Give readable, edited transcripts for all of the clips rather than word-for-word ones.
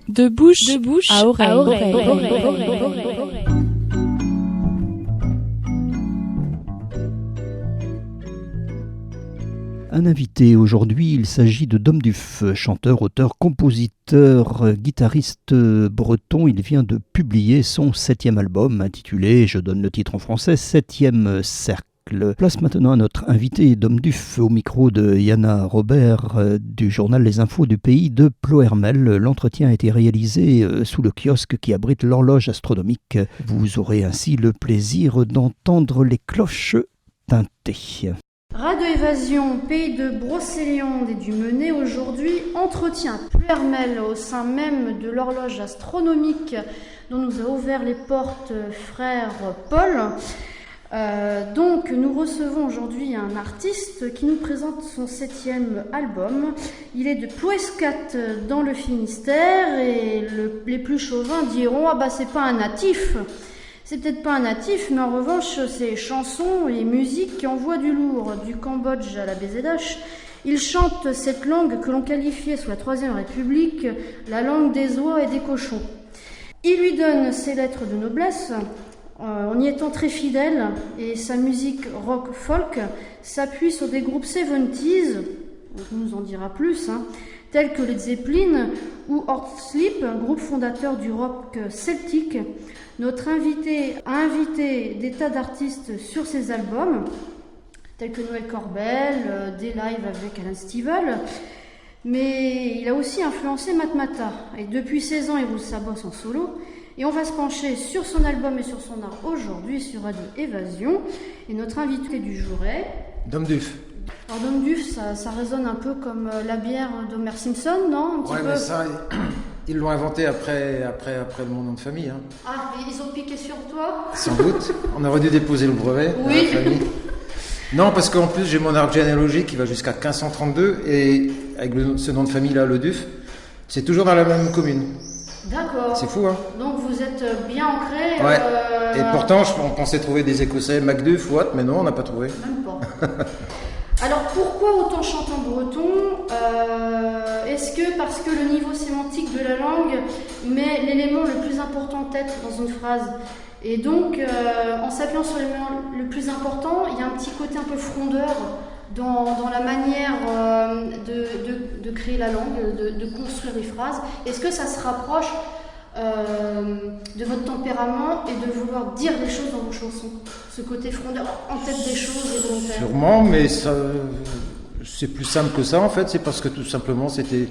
De bouche à oreille. Un invité aujourd'hui, il s'agit de Dom Duf, chanteur, auteur, compositeur, guitariste breton. Il vient de publier son 7e album intitulé, je donne le titre en français, 7e cercle. Place maintenant à notre invité Dom Duf au micro de Yana Robert du journal Les Infos du pays de Plohermel. L'entretien a été réalisé sous le kiosque qui abrite l'horloge astronomique. Vous aurez ainsi le plaisir d'entendre les cloches teintées. Radio Évasion, pays de Brocéliande et du Menet, aujourd'hui entretient Plohermel au sein même de l'horloge astronomique dont nous a ouvert les portes frère Paul. Donc nous recevons aujourd'hui un artiste qui nous présente son 7e album. Il est de Plouescat dans le Finistère et les plus chauvins diront « Ah bah c'est pas un natif ». C'est peut-être pas un natif, mais en revanche, ses chansons et musiques qui envoient du lourd, du Cambodge à la BZH. Il chante cette langue que l'on qualifiait sous la Troisième République la langue des oies et des cochons. Il lui donne ses lettres de noblesse, en y étant très fidèle, et sa musique rock-folk s'appuie sur des groupes 70s, on nous en dira plus, tels que Led Zeppelin ou Sleep, un groupe fondateur du rock celtique. Notre invité a invité des tas d'artistes sur ses albums, tels que Noël Corbel, des lives avec Alan Stivell, mais il a aussi influencé Matmata. Et depuis 16 ans, il roule sa bosse en solo. Et on va se pencher sur son album et sur son art aujourd'hui sur Radio Évasion. Et notre invité du jour est... Dom Duf. Alors Dom Duf, ça résonne un peu comme la bière d'Homer Simpson, non? Ouais, mais ça, ils l'ont inventé après mon nom de famille. Ah, et ils ont piqué sur toi? Sans doute. On aurait dû déposer le brevet oui. De la famille. Non, parce qu'en plus, j'ai mon arbre généalogique qui va jusqu'à 1532. Et avec ce nom de famille-là, le Duf, c'est toujours dans la même commune. D'accord. C'est fou, Donc vous êtes bien ancré. Ouais. Et pourtant, on pensait trouver des Écossais, Macduff ou autre, mais non, on n'a pas trouvé. Même pas. Alors pourquoi autant chanter en breton? Est-ce que parce que le niveau sémantique de la langue met l'élément le plus important en tête dans une phrase? Et donc, en s'appuyant sur l'élément le plus important, il y a un petit côté un peu frondeur dans la manière de créer la langue, de construire les phrases. Est-ce que ça se rapproche de votre tempérament et de vouloir dire des choses dans vos chansons? Ce côté frondeur, en tête des choses et volontaire. Sûrement, mais ça, c'est plus simple que ça en fait. C'est parce que tout simplement c'était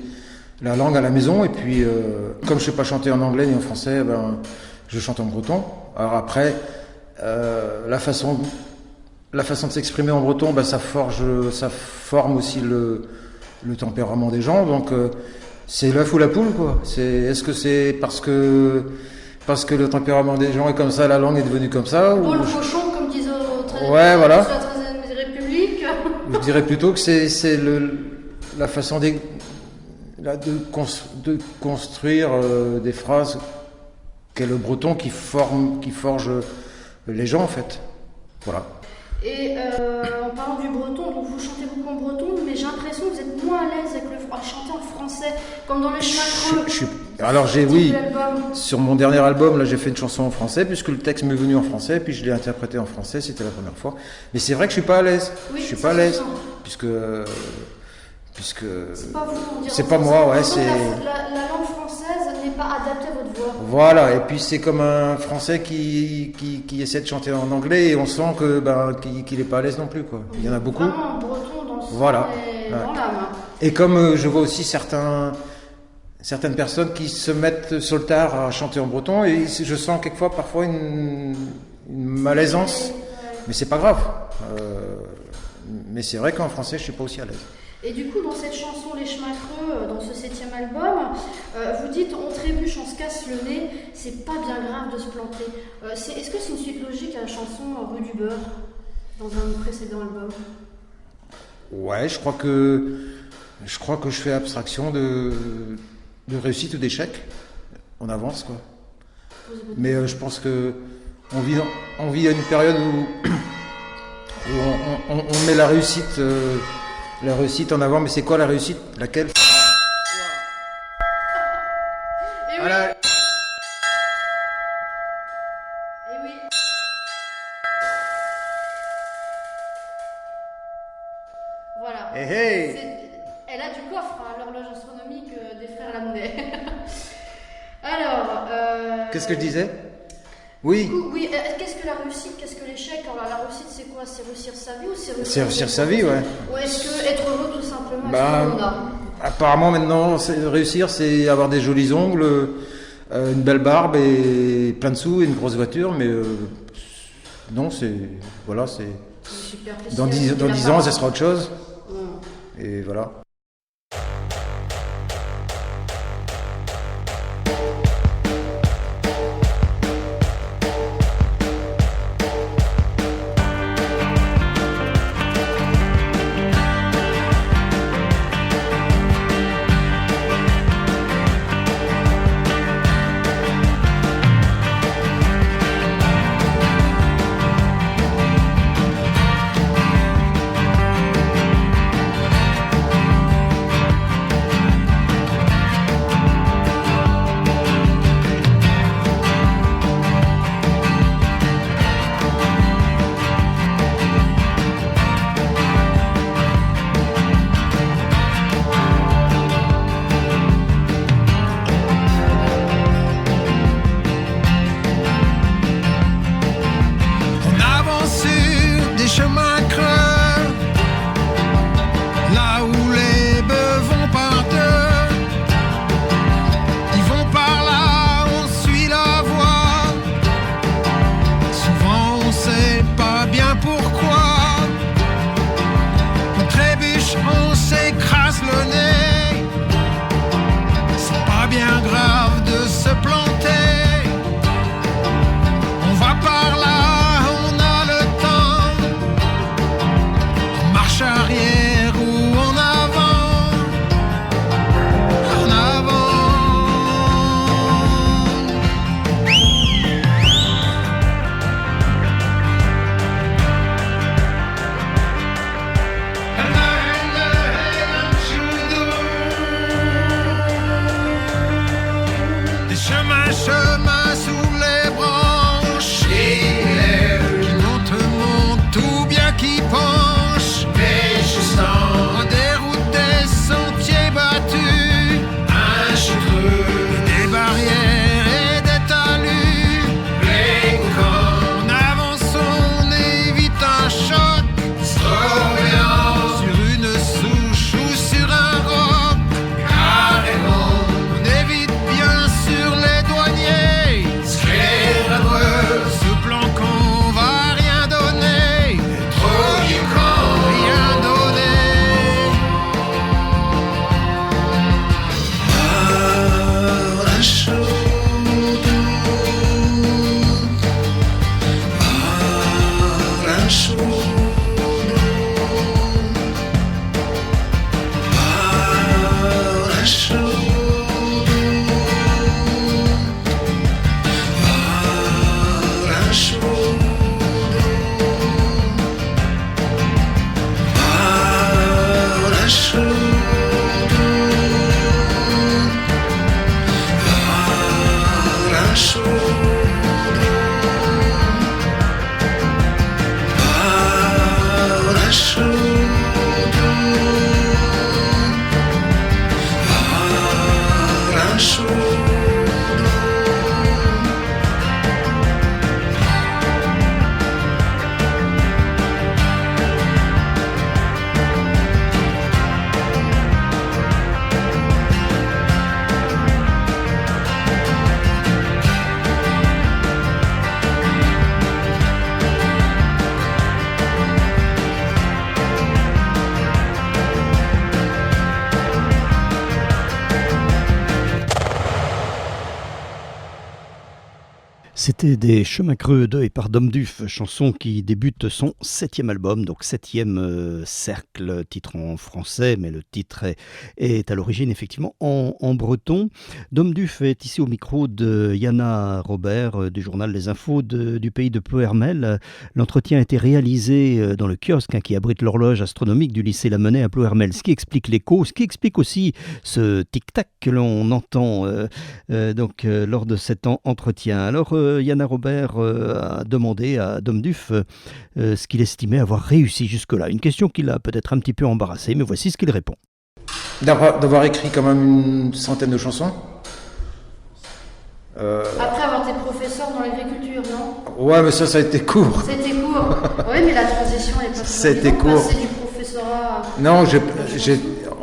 la langue à la maison. Et puis, comme je ne sais pas chanter en anglais ni en français, je chante en breton. Alors après, la façon de s'exprimer en breton, ça forme aussi le tempérament des gens. Donc c'est l'œuf ou la poule, quoi. Est-ce que c'est parce que le tempérament des gens est comme ça, la langue est devenue comme ça, ou le cochon, comme disent ouais, voilà. La Troisième République. Je dirais plutôt que c'est la façon de construire des phrases qu'est le breton qui forge les gens en fait. Voilà. Et en parlant du breton, donc vous chantez beaucoup en breton, mais j'ai l'impression que vous êtes moins à l'aise à chanter en français, comme dans les chemins creux. Alors oui, sur mon dernier album, là j'ai fait une chanson en français, puisque le texte m'est venu en français, puis je l'ai interprété en français, c'était la première fois. Mais c'est vrai que je suis pas à l'aise. Oui, je suis pas à l'aise, puisque c'est pas vous, c'est pas moi, ouais. C'est la langue française n'est pas adaptée à votre voix. Voilà, et puis c'est comme un Français qui essaie de chanter en anglais et on sent qu'il est pas à l'aise non plus, quoi. Il y en a beaucoup. Vraiment, breton dans le sang voilà. et dans l'âme. Et comme je vois aussi certaines personnes qui se mettent sur le tard à chanter en breton, et je sens parfois une malaisance, mais c'est pas grave. Mais c'est vrai qu'en français, je suis pas aussi à l'aise. Et du coup, dans cette chanson Les Chemins Creux, dans ce 7e album, vous dites on trébuche, on se casse le nez, c'est pas bien grave de se planter. Est-ce que c'est une suite logique à la chanson Rue du Beurre, dans un précédent album? Ouais, je crois que je fais abstraction de réussite ou d'échec. On avance, quoi. Mais je pense que on vit à une période où on met la réussite en avant. Mais c'est quoi la réussite? Laquelle? oui. Voilà. Eh oui. Voilà. Hey, hey. Elle a du coffre, hein, l'horloge astronomique des frères Lamounet. Alors. Qu'est-ce que je disais? Oui. Du coup, oui. Qu'est-ce que la réussite? Qu'est-ce que l'échec? Alors la réussite, c'est quoi? C'est réussir sa vie ou c'est réussir? C'est réussir sa vie, ouais. Ou est-ce que être heureux tout simplement? Apparemment maintenant, réussir, c'est avoir des jolis ongles, une belle barbe et plein de sous et une grosse voiture, mais non, c'est voilà, c'est dans 10 ans, ça sera autre chose. Et voilà. C'était des Chemins Creux de et par Dom Duf, chanson qui débute son 7e album, donc 7e cercle, titre en français, mais le titre est à l'origine effectivement en breton. Dom Duf est ici au micro de Yana Robert du journal Les Infos du pays de Ploërmel. L'entretien a été réalisé dans le kiosque qui abrite l'horloge astronomique du lycée Lamennais à Ploërmel, ce qui explique l'écho, ce qui explique aussi ce tic-tac que l'on entend lors de cet entretien. Alors, Yana Robert a demandé à Dom Duf ce qu'il estimait avoir réussi jusque-là. Une question qui l'a peut-être un petit peu embarrassé, mais voici ce qu'il répond. D'avoir écrit quand même une centaine de chansons. Après avoir été professeur dans l'agriculture, non ? Ouais, mais ça a été court. C'était court. Oui, mais la transition n'est pas Ça a été court. Passer du professorat... Non,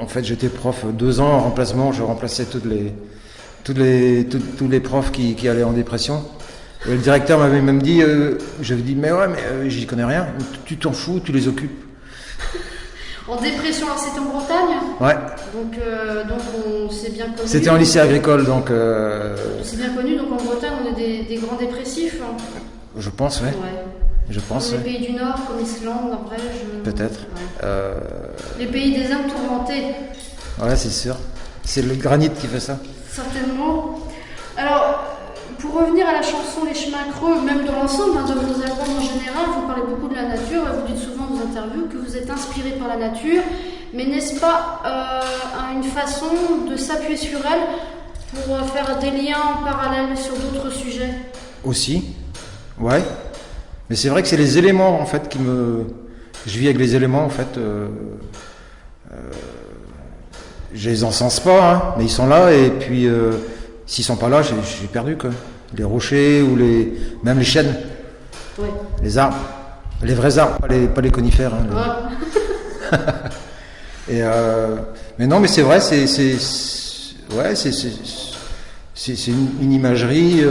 en fait, j'étais prof 2 ans en remplacement. Je remplaçais tous les profs qui allaient en dépression. Et le directeur m'avait même dit, j'avais dit, mais j'y connais rien, tu t'en fous, tu les occupes. En dépression, alors c'était en Bretagne ? Ouais. Donc on s'est bien connu. C'était en lycée agricole, donc... C'est bien connu, donc en Bretagne, on est des grands dépressifs. Je pense, ouais. Je pense, les pays du Nord, comme Islande, Norvège... Peut-être. Ouais. Les pays des Indes tourmentés. Ouais, c'est sûr. C'est le granit qui fait ça. Certainement. Alors... Pour revenir à la chanson Les Chemins Creux, même dans l'ensemble de vos albums en général, vous parlez beaucoup de la nature, vous dites souvent dans vos interviews que vous êtes inspiré par la nature, mais n'est-ce pas une façon de s'appuyer sur elle pour faire des liens en parallèle sur d'autres sujets ? Aussi, ouais. Mais c'est vrai que c'est les éléments en fait qui me... Je vis avec les éléments en fait. Je les encense pas, hein, mais ils sont là et puis... S'ils sont pas là, j'ai perdu quoi. Les rochers ou même les chênes, ouais. Les arbres, les vrais arbres, pas les conifères. Hein, ouais. Mais non, mais c'est vrai, c'est une imagerie.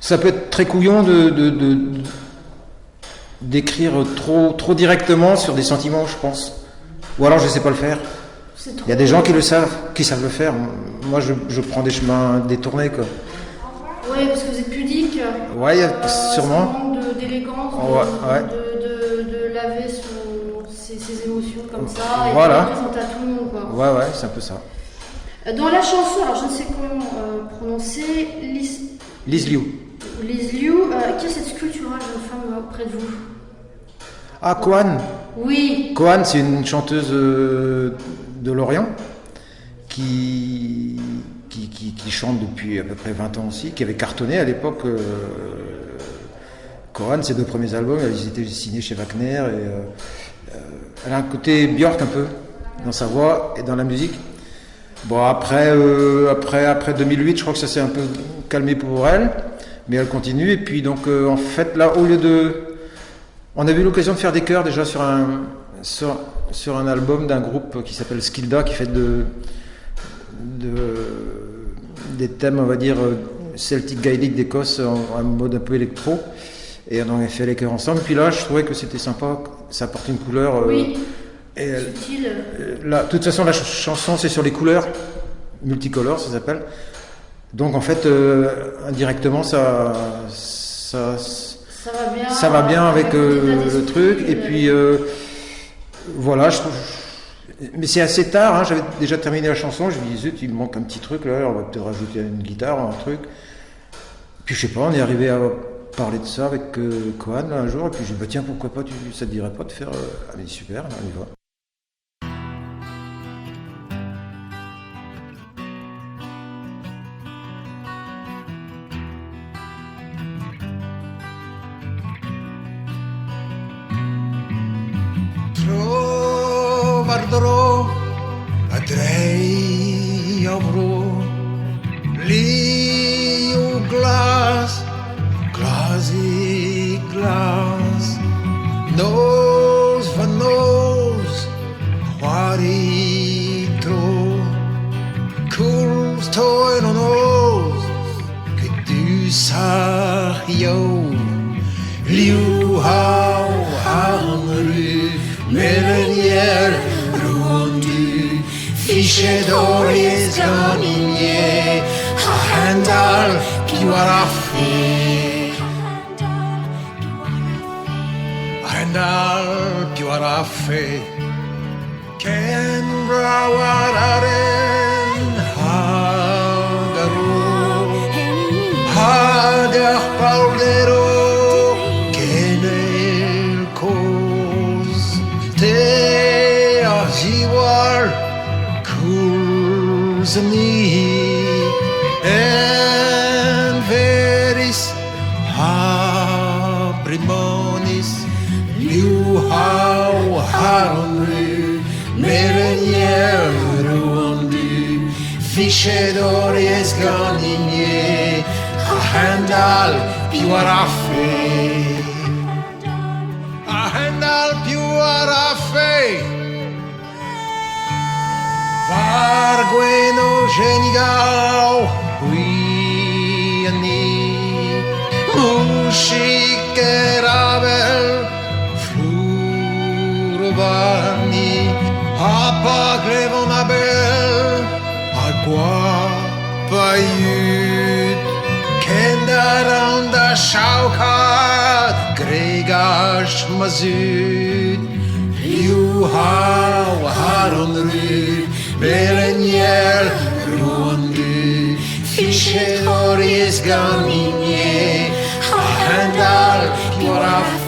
Ça peut être très couillon d'écrire trop directement sur des sentiments, je pense. Ou alors je sais pas le faire. Il y a des gens qui savent le faire. Moi, je prends des chemins détournés, quoi. Oui, parce que vous êtes pudique. Oui, sûrement. Ça manque d'élégance, de laver ses émotions comme ça, voilà. Et de présenter à tout le monde, quoi. Ouais, c'est un peu ça. Dans la chanson, alors je ne sais comment prononcer, Lise Liu. Lise Liu, qui est cette sculpturale jeune femme près de vous ? Ah, Kohan. Oui. Kohan, c'est une chanteuse de Lorient qui chante depuis à peu près 20 ans aussi, qui avait cartonné à l'époque. Kohan, ses 2 premiers albums, ils étaient signés chez Wagner. Et, elle a un côté Björk un peu dans sa voix et dans la musique. Bon, après 2008, je crois que ça s'est un peu calmé pour elle, mais elle continue. Et puis donc, en fait, là, au lieu de... On a eu l'occasion de faire des chœurs déjà sur un album d'un groupe qui s'appelle Skilda, qui fait des thèmes, on va dire, celtique gaélique d'Écosse en mode un peu électro. Et on a fait les chœurs ensemble. Puis là, je trouvais que c'était sympa, ça apporte une couleur... oui, subtil. De toute façon, la chanson, c'est sur les couleurs, multicolores, ça s'appelle. Donc, en fait, indirectement, ça va bien avec le truc. Et puis, voilà, je trouve... Mais c'est assez tard, hein, j'avais déjà terminé la chanson, je me disais, zut, il me manque un petit truc, là, on va peut-être rajouter une guitare, un truc. Puis, je sais pas, on est arrivé à parler de ça avec Kohan un jour, et puis j'ai dit, bah, tiens, pourquoi pas, ça te dirait pas de faire... Allez, super, on y va. Trovarò adrei avrò lì un glas i glas nos van nos quarito cool toy no nos que du sario liu hau harru melenier ruandu fiche d'oriez ganinier handal più raffi, handal più raffi, che brawararen hagaru, hagar paudero, che nel cos te agiwal kurzani. En veris abrimonis liu hau haronru merenier ruondu fichedori esganimie a handal più araffe, a handal più araffe. Vargueno genigau Guiani Mushikerabel Flurovani Apaglevonabel Aguapayut Kendaranda Shaukat Gregash Mazut Liuhau Haronru Berenier Ruandu Fichedori esgaminie Handal più raffi.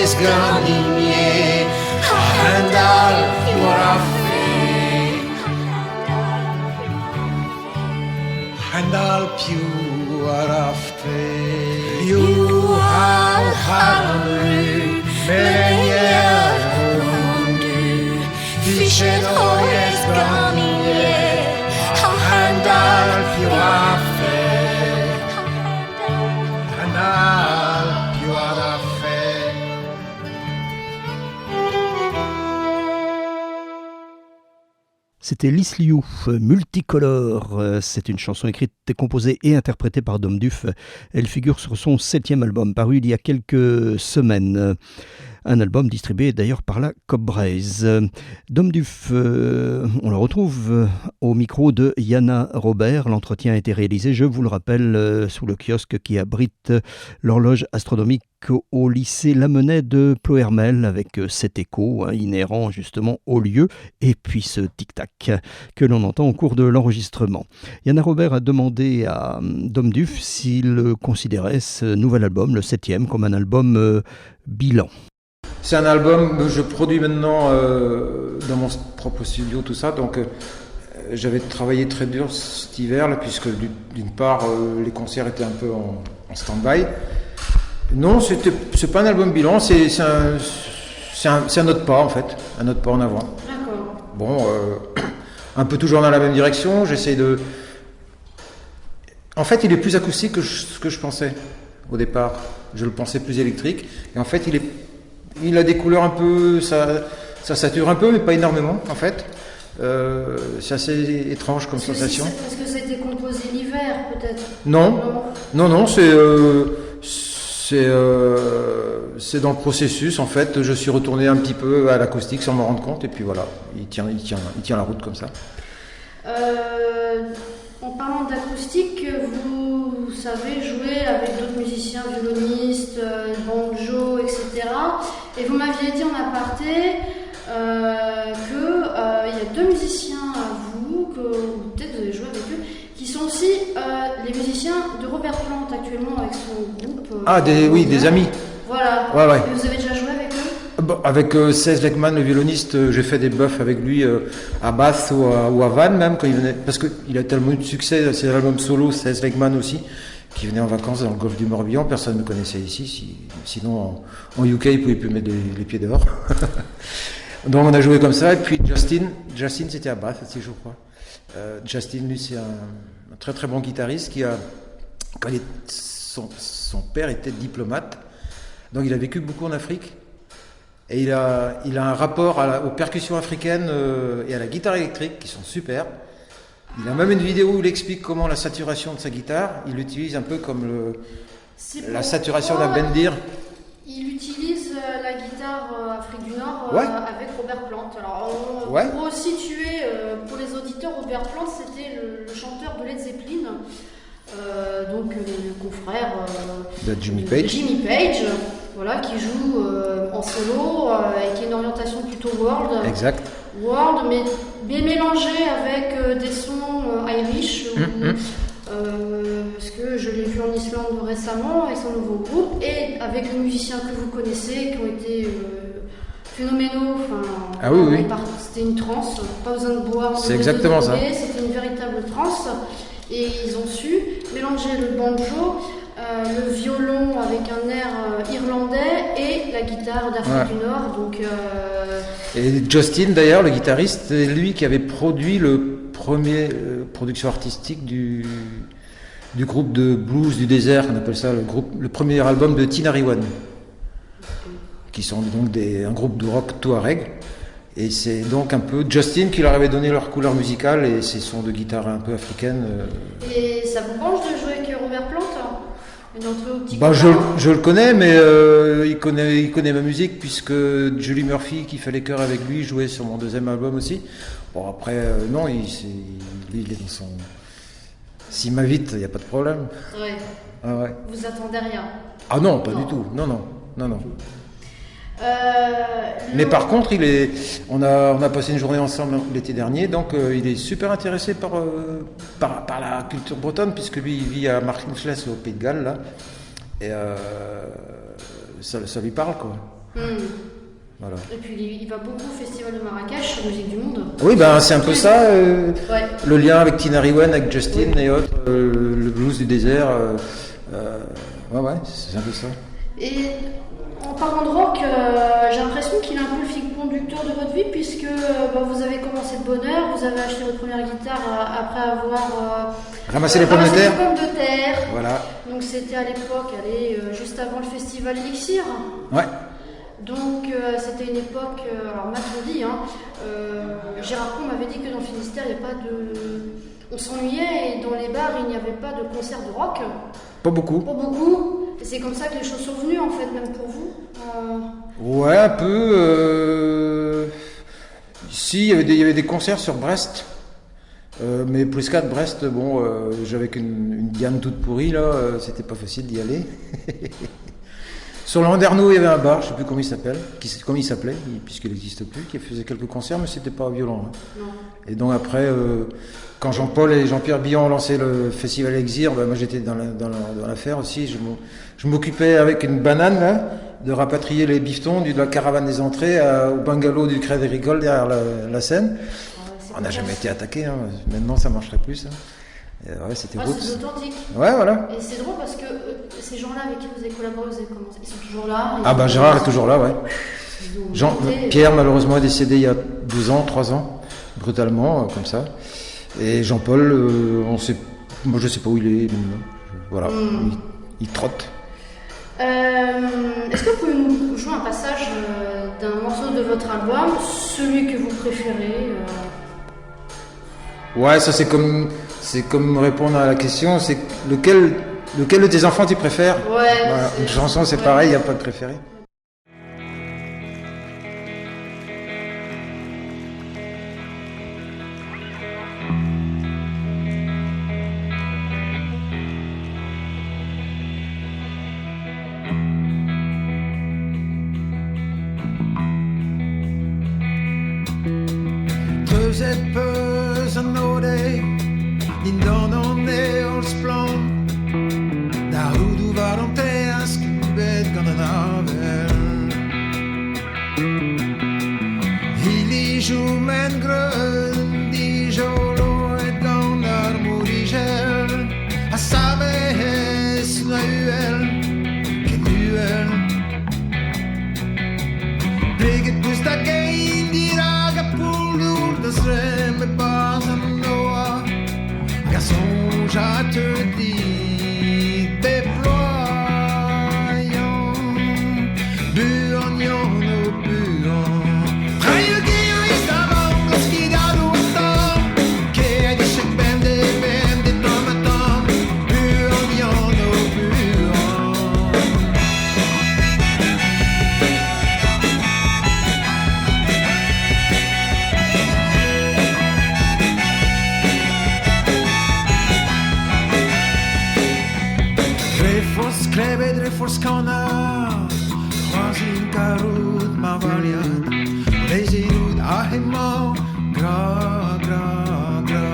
Esganimie handal più raffi, handal più raffi, più haronru merenier ruondu fichedori esganimie handal più raffi, handal più raffi. C'était Lisliou, Multicolore. C'est une chanson écrite, composée et interprétée par Dom Duff. Elle figure sur son 7e album, paru il y a quelques semaines. Un album distribué d'ailleurs par la Cobbraise. Dom Duff, on le retrouve au micro de Yana Robert. L'entretien a été réalisé, je vous le rappelle, sous le kiosque qui abrite l'horloge astronomique au lycée Lamennais de Plohermel, avec cet écho inhérent justement au lieu, et puis ce tic-tac que l'on entend au cours de l'enregistrement. Yana Robert a demandé à Dom Duff s'il considérait ce nouvel album, le 7e, comme un album bilan. C'est un album que je produis maintenant dans mon propre studio, tout ça. Donc j'avais travaillé très dur cet hiver, là, puisque d'une part les concerts étaient un peu en stand-by. Non, c'est pas un album bilan, c'est un autre pas en fait, un autre pas en avant. D'accord. Bon, un peu toujours dans la même direction. J'essaie de. En fait, il est plus acoustique que ce que je pensais au départ. Je le pensais plus électrique, et en fait, il a des couleurs un peu, ça sature un peu, mais pas énormément en fait. C'est assez étrange comme sensation. Est-ce que ça a été composé l'hiver peut-être? Non, c'est dans le processus en fait. Je suis retourné un petit peu à l'acoustique sans m'en rendre compte, et puis voilà, il tient la route comme ça. En parlant d'acoustique, vous savez jouer avec d'autres musiciens, violonistes, banjo, etc. Et vous m'aviez dit en aparté qu'il y a deux musiciens à vous, que peut-être vous avez joué avec eux, qui sont aussi les musiciens de Robert Plant actuellement avec son groupe. Des amis. Voilà. Ouais. Et vous avez déjà joué avec eux? Avec Cez Lekman, le violoniste, j'ai fait des buffs avec lui à Bath ou à Vannes même, quand il venait, parce qu'il a tellement eu de succès, ses albums solo, Cez Lekman aussi, qui venait en vacances dans le golfe du Morbihan. Personne ne me connaissait ici. Sinon, en UK, ils ne pouvaient plus mettre les pieds dehors. Donc on a joué comme ça. Et puis Justin c'était à Bath aussi, je crois. Justin, lui, c'est un très très bon guitariste son père était diplomate. Donc il a vécu beaucoup en Afrique. Et il a un rapport aux percussions africaines et à la guitare électrique qui sont super. Il a même une vidéo où il explique comment la saturation de sa guitare, il l'utilise un peu comme la saturation d'un bendir. Il utilise la guitare Afrique du Nord Ouais. avec Robert Plant. Alors, Ouais. pour situer, pour les auditeurs, Robert Plant, c'était le chanteur de Led Zeppelin, donc le confrère De Jimmy Page. Jimmy Page, voilà, qui joue en solo et qui a une orientation plutôt world. Exact. World, mais mélangé avec des sons Irish. Parce que je l'ai vu en Islande récemment avec son nouveau groupe et avec les musiciens que vous connaissez qui ont été phénoménaux. Ah oui, oui. C'était une transe, pas besoin de boire. C'est exactement ça. C'était une véritable transe et ils ont su mélanger le banjo, le violon avec un air irlandais et la guitare d'Afrique du Nord. Donc, Et Justin, d'ailleurs, le guitariste, c'est lui qui avait produit le premier production artistique du groupe de blues du désert, on appelle ça le premier album de Tinariwen, qui sont donc un groupe de rock touareg. Et c'est donc un peu Justin qui leur avait donné leur couleur musicale et ces sons de guitare un peu africaines. Et ça vous penche de jouer avec Robert Plant, une entrée au petit Je le connais, mais il connaît ma musique puisque Julie Murphy, qui fait les chœurs avec lui, jouait sur mon deuxième album aussi. Bon, après, non, lui, il est dans son... S'il m'invite, il n'y a pas de problème. Ouais. Ah ouais. Vous attendez rien. Ah non, pas du tout. Non. Mais par contre, on a passé une journée ensemble l'été dernier, donc il est super intéressé par la culture bretonne, puisque lui, il vit à Martinsless au Pays de Galles, là. Et ça lui parle, quoi. Voilà. Et puis il va beaucoup au Festival de Marrakech, Musique du Monde. Oui, ben c'est un peu ça, Ouais. le lien avec Tinariwen, avec Justin et autres, le blues du désert. Ouais, c'est un peu ça. Et en parlant de rock, j'ai l'impression qu'il est un peu le fil conducteur de votre vie, puisque vous avez commencé de bonne heure, vous avez acheté votre première guitare après avoir Ramasser les pommes de terre. les pommes de terre. Voilà. Donc c'était à l'époque, juste avant le festival Elixir. Ouais. Donc c'était une époque, alors Matt me dit, Gérard Con m'avait dit que dans le Finistère, il n'y a pas de... On s'ennuyait et dans les bars, il n'y avait pas de concert de rock. Pas beaucoup. Pas beaucoup. Et c'est comme ça que les choses sont venues, en fait, même pour vous. Ouais, un peu. Si, il y avait des concerts sur Brest. Mais plus qu'à Brest, bon, j'avais qu'une Diane toute pourrie, là, c'était pas facile d'y aller. Sur Landerneau, il y avait un bar, je sais plus comment il s'appelait, puisqu'il n'existe plus, qui faisait quelques concerts, mais c'était pas violent. Hein. Non. Et donc après, quand Jean-Paul et Jean-Pierre Billon ont lancé le festival Exir, moi j'étais dans l'affaire aussi. Je m'occupais avec une banane là, de rapatrier les bifetons de la caravane des entrées au bungalow du Crédit Agricole derrière la Seine. On n'a jamais été attaqué, hein. Maintenant ça marcherait plus. Hein. Ouais, c'était C'est authentique. Ouais, voilà. Et c'est drôle parce que ces gens-là avec qui vous avez collaboré, ils sont toujours là. Ah bah Gérard est toujours là, ouais. Pierre Pierre malheureusement est décédé il y a 3 ans, brutalement, comme ça. Et Jean-Paul, moi je sais pas où il est, voilà, il trotte. Est-ce que vous pouvez nous jouer un passage d'un morceau de votre album, celui que vous préférez Ouais, ça c'est comme répondre à la question, c'est lequel de tes enfants tu préfères? Ouais. Voilà. Une chanson c'est pareil, il n'y a pas de préféré. Ett pösen når dig, din dagen om neårsplan. Der du var om til en skuvet gannen av Hili men grønn, de jolo et ganger mor i sjel. A sabe snöel, knuel. Blikket pusta gein, die raga pulur, das remme basen noa. Garçon, je te dis, déployons, buon, buon. Forskana, Khazin Karud Mavaliat, Lezirud Ahima, Gra, Gra, Gra.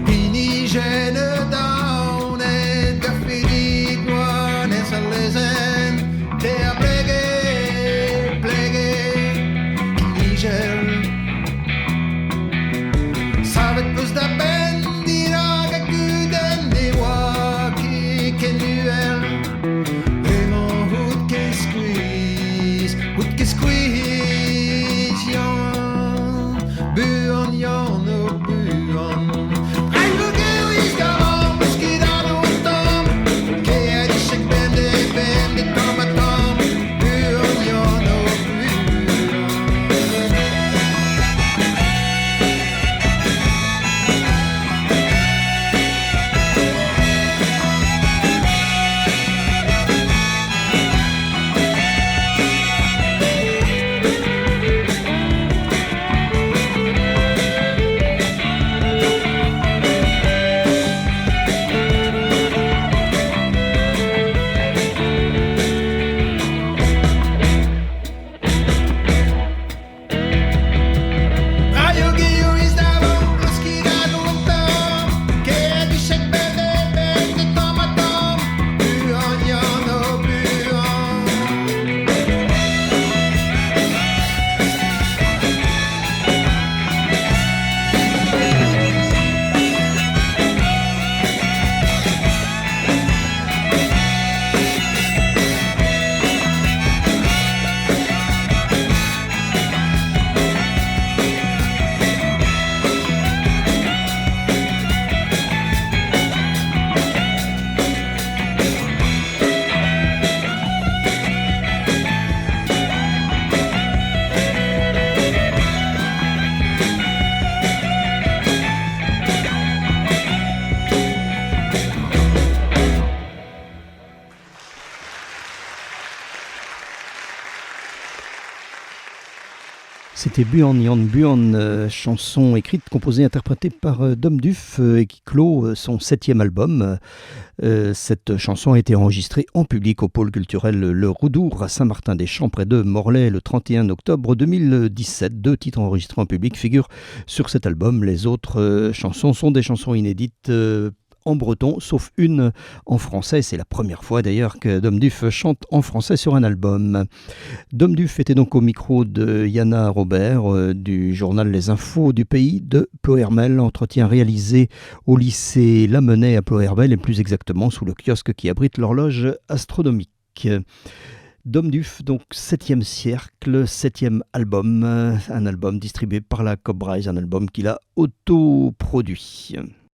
Pini Gene Down et Gafidi Guan et Salezen, Te a Plege, Plege, Nigel. Savet plus da Ben, Diraga Guden, Dewa. Vraiment, hood can squeeze, yon, buon, yon, oh, buon. Ein Vogel ist daran, es geht an und dann, kehr die Scheckbände, Bände, Tom, buon, yon, oh, C'était Buon Yon Buon, chanson écrite, composée, interprétée par Dom Duff et qui clôt son 7e album. Cette chanson a été enregistrée en public au pôle culturel Le Roudour à Saint-Martin-des-Champs près de Morlaix le 31 octobre 2017. 2 titres enregistrés en public figurent sur cet album. Les autres chansons sont des chansons inédites en breton, sauf une en français. C'est la première fois d'ailleurs que Dom Duff chante en français sur un album. Dom Duff était donc au micro de Yana Robert du journal Les Infos du pays de Ploërmel. Entretien réalisé au lycée Lamennais à Ploërmel et plus exactement sous le kiosque qui abrite l'horloge astronomique. Dom Duff, donc 7e siècle, 7e album, un album distribué par la Cobra, un album qu'il a autoproduit.